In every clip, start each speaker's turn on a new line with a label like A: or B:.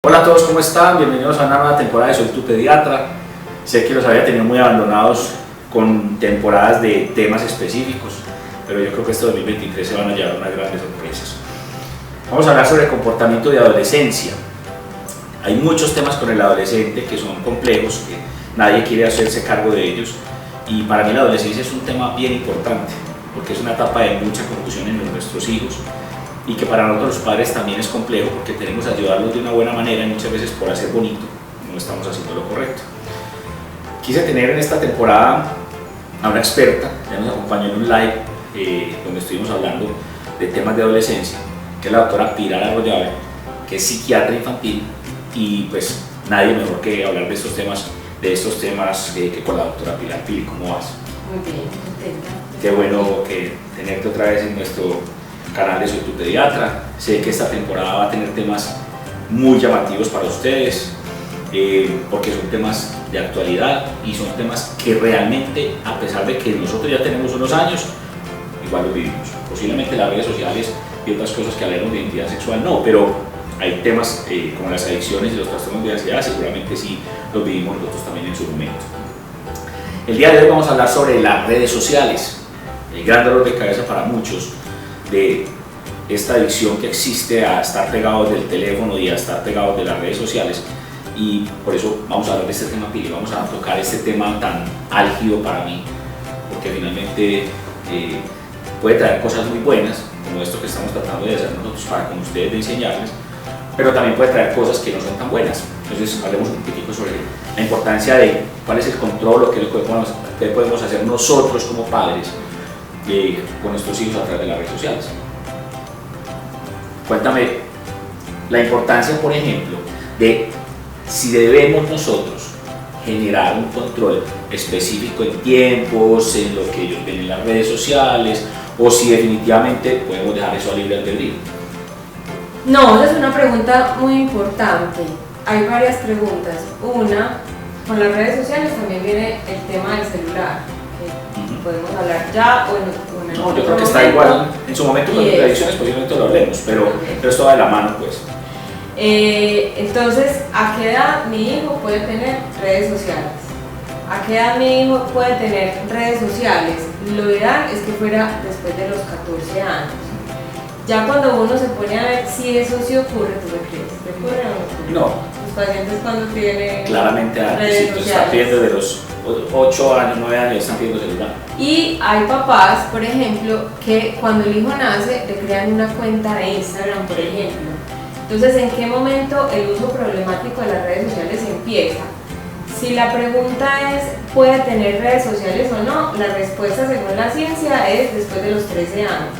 A: Hola a todos, ¿cómo están? Bienvenidos a una nueva temporada de Soy tu Pediatra. Sé que los había tenido muy abandonados con temporadas de temas específicos, pero yo creo que este 2023 se van a llevar unas grandes sorpresas. Vamos a hablar sobre el comportamiento de adolescencia. Hay muchos temas con el adolescente que son complejos, que nadie quiere hacerse cargo de ellos, y para mí la adolescencia es un tema bien importante, porque es una etapa de mucha confusión en nuestros hijos, y que para nosotros los padres también es complejo porque tenemos que ayudarlos de una buena manera y muchas veces por hacer bonito no estamos haciendo lo correcto. Quise tener en esta temporada a una experta, ya nos acompañó en un live donde estuvimos hablando de temas de adolescencia, que es la doctora Pilar Arroyave, que es psiquiatra infantil, y pues nadie mejor que hablar de estos temas que con la doctora Pilar. Pili, ¿cómo vas?
B: Muy bien, contenta.
A: Qué bueno que tenerte otra vez en nuestro canal de Soy tu Pediatra. Sé que esta temporada va a tener temas muy llamativos para ustedes, porque son temas de actualidad y son temas que realmente, a pesar de que nosotros ya tenemos unos años, igual los vivimos. Posiblemente las redes sociales y otras cosas que hablemos de identidad sexual no, pero hay temas como las adicciones y los trastornos de ansiedad, seguramente sí los vivimos nosotros también en su momento. El día de hoy vamos a hablar sobre las redes sociales, el gran dolor de cabeza para muchos de esta adicción que existe a estar pegados del teléfono y a estar pegados de las redes sociales, y por eso vamos a hablar de este tema, Pili. Vamos a tocar este tema tan álgido para mí, porque finalmente puede traer cosas muy buenas, como esto que estamos tratando de hacer nosotros para con ustedes, de enseñarles, pero también puede traer cosas que no son tan buenas. Entonces hablemos un poquitico sobre la importancia de cuál es el control, o qué podemos hacer nosotros como padres con nuestros hijos a través de las redes sociales. Cuéntame la importancia, por ejemplo, de si debemos nosotros generar un control específico en tiempos, en lo que ellos ven en las redes sociales, o si definitivamente podemos dejar eso a libre albedrío.
B: No, esa es una pregunta muy importante. Hay varias preguntas. Una, con las redes sociales también viene el tema del celular, que podemos hablar ya o en el
A: No, yo creo que está igual. En su momento con las adicciones posiblemente lo hablemos, pero esto va de la mano, pues.
B: Entonces, ¿a qué edad mi hijo puede tener redes sociales? ¿A qué edad mi hijo puede tener redes sociales? Lo ideal es que fuera después de los 14 años. Ya cuando uno se pone a ver si eso sí ocurre, ¿tú qué crees? ¿Te ocurre o no ocurre?
A: No.
B: Los pacientes cuando tienen
A: claramente
B: redes
A: sí,
B: sociales.
A: están pidiendo de los 8 años, 9 años, están pidiendo celular.
B: Y hay papás, por ejemplo, que cuando el hijo nace le crean una cuenta de Instagram, por ejemplo. Entonces, ¿en qué momento el uso problemático de las redes sociales empieza? Si la pregunta es, ¿puede tener redes sociales o no? La respuesta, según la ciencia, es después de los 13 años.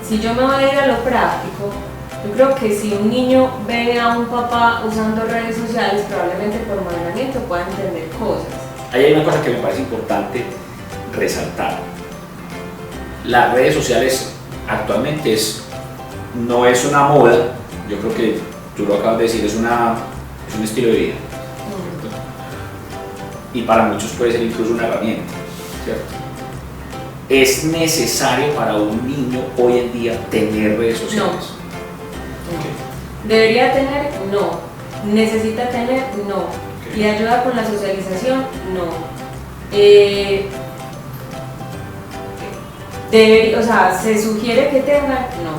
B: Si yo me voy a ir a lo práctico, yo creo que si un niño ve a un papá usando redes sociales, probablemente por modelamiento pueda entender cosas.
A: Ahí hay una cosa que me parece importante resaltar. Las redes sociales actualmente no es una moda, yo creo que tú lo acabas de decir, es un estilo de vida. Y para muchos puede ser incluso una herramienta, ¿cierto? ¿Es necesario para un niño hoy en día tener redes sociales?
B: No. Okay. ¿Debería tener? No. ¿Necesita tener? No. Okay. ¿Le ayuda con la socialización? No. O sea, ¿se sugiere que tenga? No.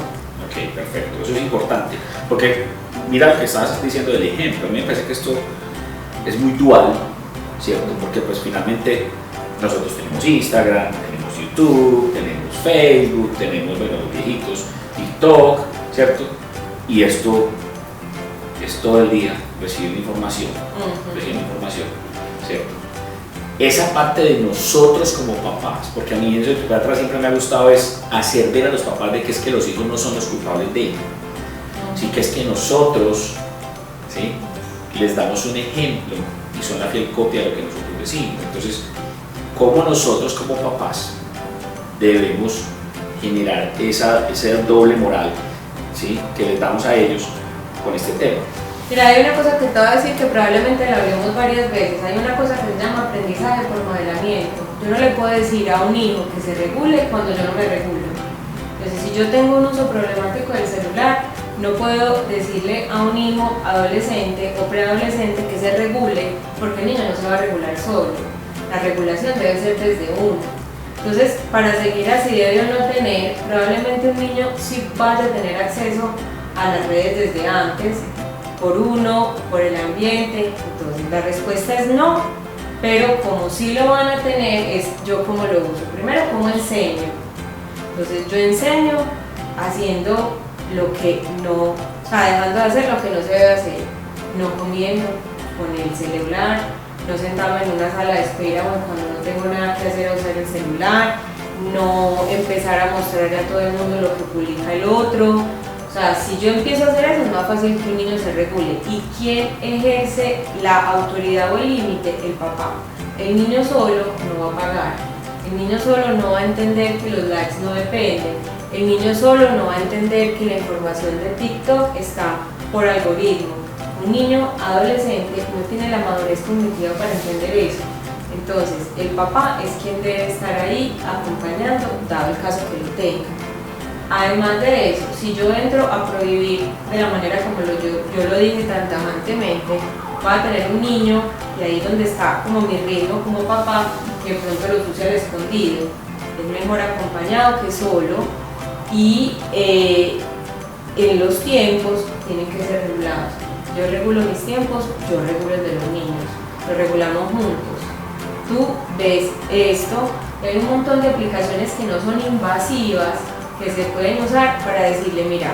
A: Ok, perfecto. Eso es importante. Porque mira lo que estabas diciendo del ejemplo. A mí me parece que esto es muy dual, ¿cierto? Porque pues finalmente nosotros tenemos Instagram, tenemos YouTube, tenemos Facebook, tenemos, bueno, los viejitos, TikTok, ¿cierto? Y esto es todo el día recibiendo información, ¿cierto? Esa parte de nosotros como papás, porque a mí en Soy tu Pediatra siempre me ha gustado es hacer ver a los papás de que es que los hijos no son los culpables de ello, sí, que es que nosotros, ¿sí?, les damos un ejemplo y son la fiel copia de lo que nosotros decimos. Entonces, ¿cómo nosotros como papás debemos generar esa doble moral, ¿sí?, que les damos a ellos con este tema?
B: Mira, hay una cosa que te voy a decir que probablemente la hablemos varias veces. Hay una cosa que se llama aprendizaje por modelamiento. Yo no le puedo decir a un hijo que se regule cuando yo no me regulo. Entonces, si yo tengo un uso problemático del celular, no puedo decirle a un hijo adolescente o preadolescente que se regule, porque el niño no se va a regular solo. La regulación debe ser desde uno. Entonces, para seguir así debe no tener, probablemente un niño sí vaya a tener acceso a las redes desde antes, por uno, por el ambiente. Entonces la respuesta es no, pero como sí lo van a tener es yo cómo lo uso. Primero, cómo enseño. Entonces yo enseño haciendo lo que no, o sea, dejando de hacer lo que no se debe hacer, no comiendo con el celular, no sentarme en una sala de espera o cuando no tengo nada que hacer a usar el celular, no empezar a mostrarle a todo el mundo lo que publica el otro. O sea, si yo empiezo a hacer eso es más fácil que un niño se regule. ¿Y quién ejerce la autoridad o el límite? El papá. El niño solo no va a pagar, el niño solo no va a entender que los likes no dependen, el niño solo no va a entender que la información de TikTok está por algoritmo. Un niño adolescente no tiene la madurez cognitiva para entender eso. Entonces, el papá es quien debe estar ahí acompañando, dado el caso que lo tenga. Además de eso, si yo entro a prohibir de la manera como yo lo dije tan tajantemente, va a tener un niño, y ahí donde está como mi riesgo como papá, que de pronto lo puse al escondido. Es mejor acompañado que solo, y en los tiempos tienen que ser regulados. Yo regulo mis tiempos, yo regulo el de los niños, lo regulamos juntos. Tú ves esto, hay un montón de aplicaciones que no son invasivas, que se pueden usar para decirle, mira,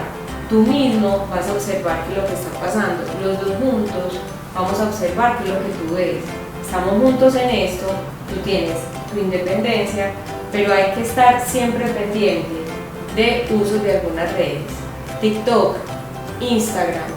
B: tú mismo vas a observar qué es lo que está pasando, los dos juntos vamos a observar qué es lo que tú ves, estamos juntos en esto, tú tienes tu independencia, pero hay que estar siempre pendiente de uso de algunas redes. TikTok, Instagram,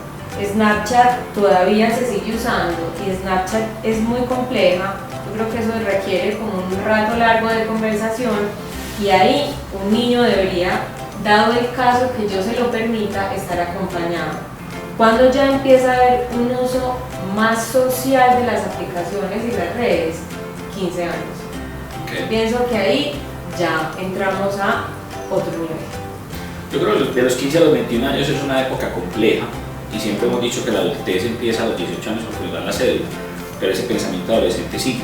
B: Snapchat todavía se sigue usando y Snapchat es muy compleja. Yo creo que eso requiere como un rato largo de conversación, y ahí un niño debería, dado el caso que yo se lo permita, estar acompañado. Cuando ya empieza a haber un uso más social de las aplicaciones y las redes, 15 años.
A: Okay.
B: Pienso que ahí ya entramos a otro nivel.
A: Yo creo que de los 15 a los 21 años es una época compleja, y siempre hemos dicho que la adultez empieza a los 18 años porque nos dan la cédula, pero ese pensamiento adolescente sigue,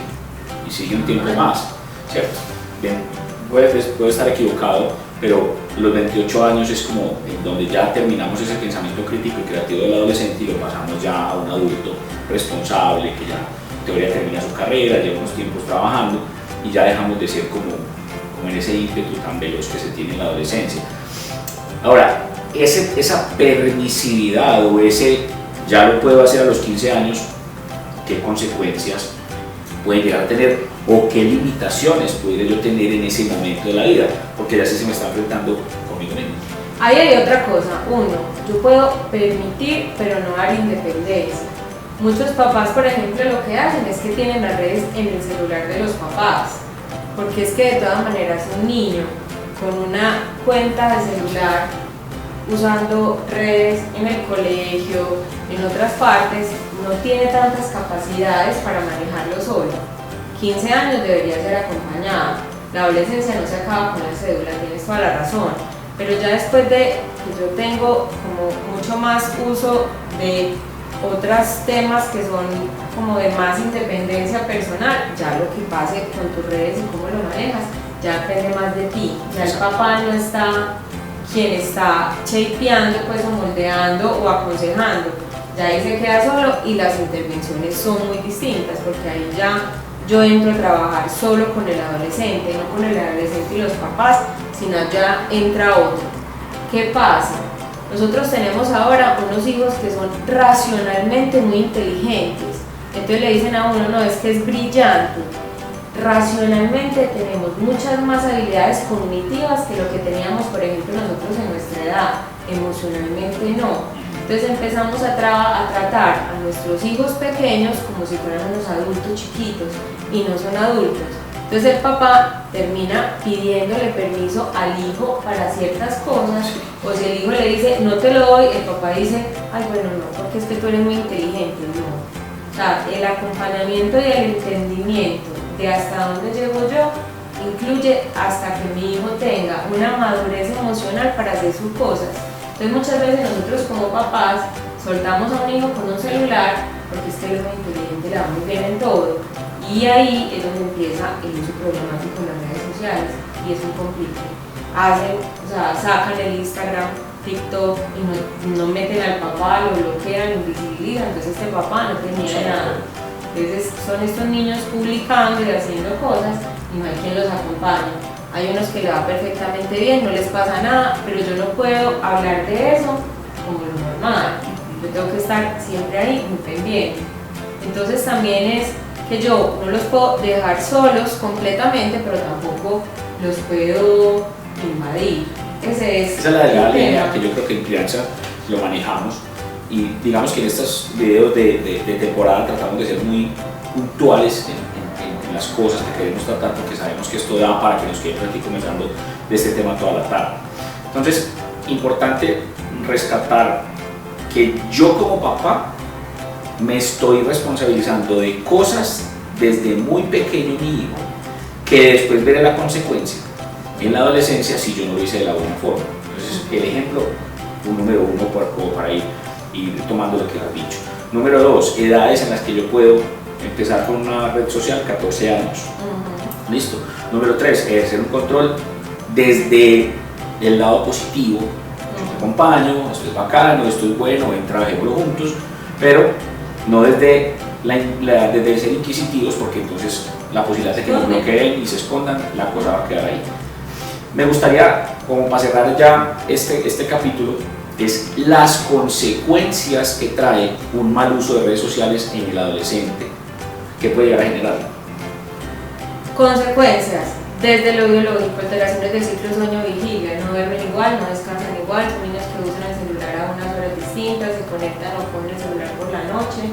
A: y sigue un tiempo más, ¿cierto? Bien, puedo estar equivocado, pero los 28 años es como en donde ya terminamos ese pensamiento crítico y creativo del adolescente y lo pasamos ya a un adulto responsable que ya en teoría termina su carrera, lleva unos tiempos trabajando, y ya dejamos de ser como en ese ímpetu tan veloz que se tiene en la adolescencia. Ahora, esa permisividad o ese ya lo puedo hacer a los 15 años, ¿qué consecuencias pueden llegar a tener o qué limitaciones pudiera yo tener en ese momento de la vida? Porque ya se me está enfrentando conmigo mismo.
B: Ahí hay otra cosa. Uno, yo puedo permitir pero no dar independencia. Muchos papás, por ejemplo, lo que hacen es que tienen las redes en el celular de los papás, porque es que de todas maneras un niño con una cuenta de celular usando redes en el colegio, en otras partes, no tiene tantas capacidades para manejarlo solo. 15 años debería ser acompañado. La adolescencia no se acaba con la cédula, tienes toda la razón, pero ya después de que yo tengo como mucho más uso de otros temas que son como de más independencia personal, ya lo que pase con tus redes y cómo lo manejas, ya depende más de ti. Ya el papá no está quien está shapeando pues, o moldeando o aconsejando, ya ahí se queda solo, y las intervenciones son muy distintas, porque ahí ya yo entro a trabajar solo con el adolescente, no con el adolescente y los papás, sino ya entra otro. ¿Qué pasa? Nosotros tenemos ahora unos hijos que son racionalmente muy inteligentes, entonces le dicen a uno, no, es que es brillante. Racionalmente tenemos muchas más habilidades cognitivas que lo que teníamos, por ejemplo, nosotros en nuestra edad, emocionalmente no. Entonces empezamos a tratar a nuestros hijos pequeños como si fueran unos adultos chiquitos, y no son adultos. Entonces el papá termina pidiéndole permiso al hijo para ciertas cosas, o si el hijo le dice no te lo doy, el papá dice ay bueno no, porque es que tú eres muy inteligente, no. O sea, el acompañamiento y el entendimiento de hasta dónde llego yo incluye hasta que mi hijo tenga una madurez emocional para hacer sus cosas. Entonces muchas veces nosotros como papás soltamos a un hijo con un celular, porque es que él es muy inteligente, le va muy bien en todo, y ahí es donde empieza el uso problemático de las redes sociales, y es un conflicto. O sea, sacan el Instagram, TikTok, y no meten al papá, lo bloquean, lo invisibilizan, entonces este papá no tenía nada. Entonces son estos niños publicando y haciendo cosas, y no hay quien los acompañe. Hay unos que le va perfectamente bien, no les pasa nada, pero yo no puedo hablar de eso como lo normal. Yo tengo que estar siempre ahí, muy pendiente. Entonces también es que yo no los puedo dejar solos completamente, pero tampoco los puedo invadir. Esa es
A: la delgada línea que yo creo que en crianza lo manejamos, y digamos que en estos videos de temporada tratamos de ser muy puntuales en las cosas que queremos tratar, porque sabemos que esto da para que nos quede aquí comenzando de este tema toda la tarde. Entonces, importante rescatar que yo como papá me estoy responsabilizando de cosas desde muy pequeño mi hijo, que después veré la consecuencia en la adolescencia si yo no lo hice de la buena forma. Entonces, el ejemplo, número uno, para ir tomando lo que has dicho. Número dos, edades en las que yo puedo empezar con una red social, 14 años. Listo. Número tres, ejercer un control desde el lado positivo. Yo te acompaño, esto es bacano, esto es bueno, ven, trabajémoslo juntos, pero no desde ser inquisitivos, porque entonces la posibilidad de que nos bloqueen y se escondan, la cosa va a quedar ahí. Me gustaría, como para cerrar ya este capítulo, es las consecuencias que trae un mal uso de redes sociales en el adolescente. ¿Qué puede llegar a generar?
B: Consecuencias, desde lo biológico, alteraciones del ciclo sueño-vigilia, no duermen igual, no descansan igual, son niños que usan el celular a unas horas distintas, se conectan o ponen el celular por la noche,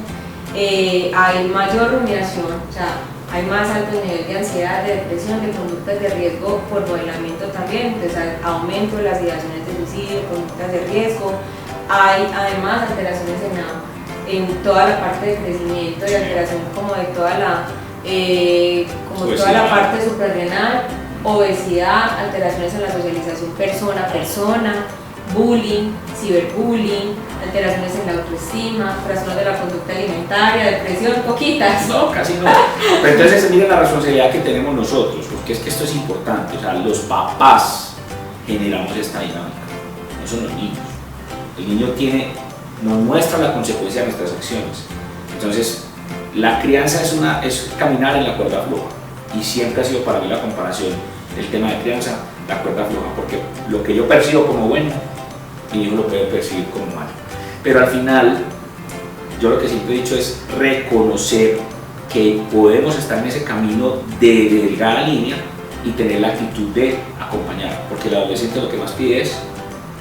B: hay mayor rumiación, o sea, hay más alto nivel de ansiedad, de depresión, de conductas de riesgo por modelamiento también, entonces hay aumento de las ideaciones de suicidio, conductas de riesgo, hay además alteraciones en toda la parte de crecimiento y alteración como de toda la parte suprarrenal, obesidad, alteraciones en la socialización persona a persona, bullying, ciberbullying, alteraciones en la autoestima, trastornos de la conducta alimentaria, depresión, poquitas.
A: No, casi no. Pero entonces miren la responsabilidad que tenemos nosotros, porque es que esto es importante, o sea, los papás generamos esta dinámica, no son los niños. El niño nos muestra la consecuencia de nuestras acciones. Entonces, la crianza es caminar en la cuerda floja, y siempre ha sido para mí la comparación del tema de crianza, la cuerda floja, porque lo que yo percibo como bueno, mi hijo lo puede percibir como malo. Pero al final, yo lo que siempre he dicho es reconocer que podemos estar en ese camino de delgada línea y tener la actitud de acompañar, porque el adolescente lo que más pide es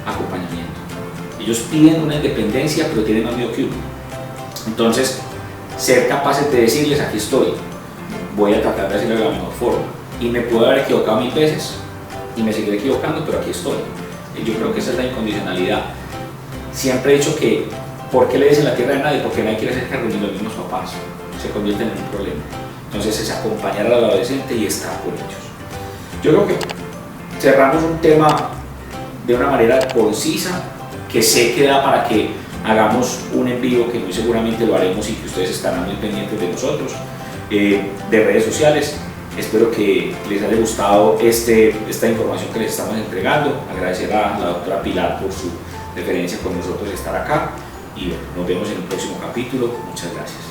A: acompañamiento. Ellos piden una independencia, pero tienen más miedo que uno. Entonces, ser capaces de decirles: aquí estoy, voy a tratar de hacerlo de la mejor forma, y me puedo haber equivocado 1000 veces y me seguiré equivocando, pero aquí estoy. Y yo creo que esa es la incondicionalidad. Siempre he dicho que ¿por qué le dicen la tierra de nadie? Porque nadie quiere ser cargo de los mismos papás, se convierten en un problema. Entonces es acompañar al adolescente y estar con ellos. Yo creo que cerramos un tema de una manera concisa, que sé que da para que hagamos un en vivo, que muy seguramente lo haremos y que ustedes estarán muy pendientes de nosotros, de redes sociales. Espero que les haya gustado esta información que les estamos entregando. Agradecer a la doctora Pilar por su deferencia con nosotros de estar acá, y nos vemos en el próximo capítulo. Muchas gracias.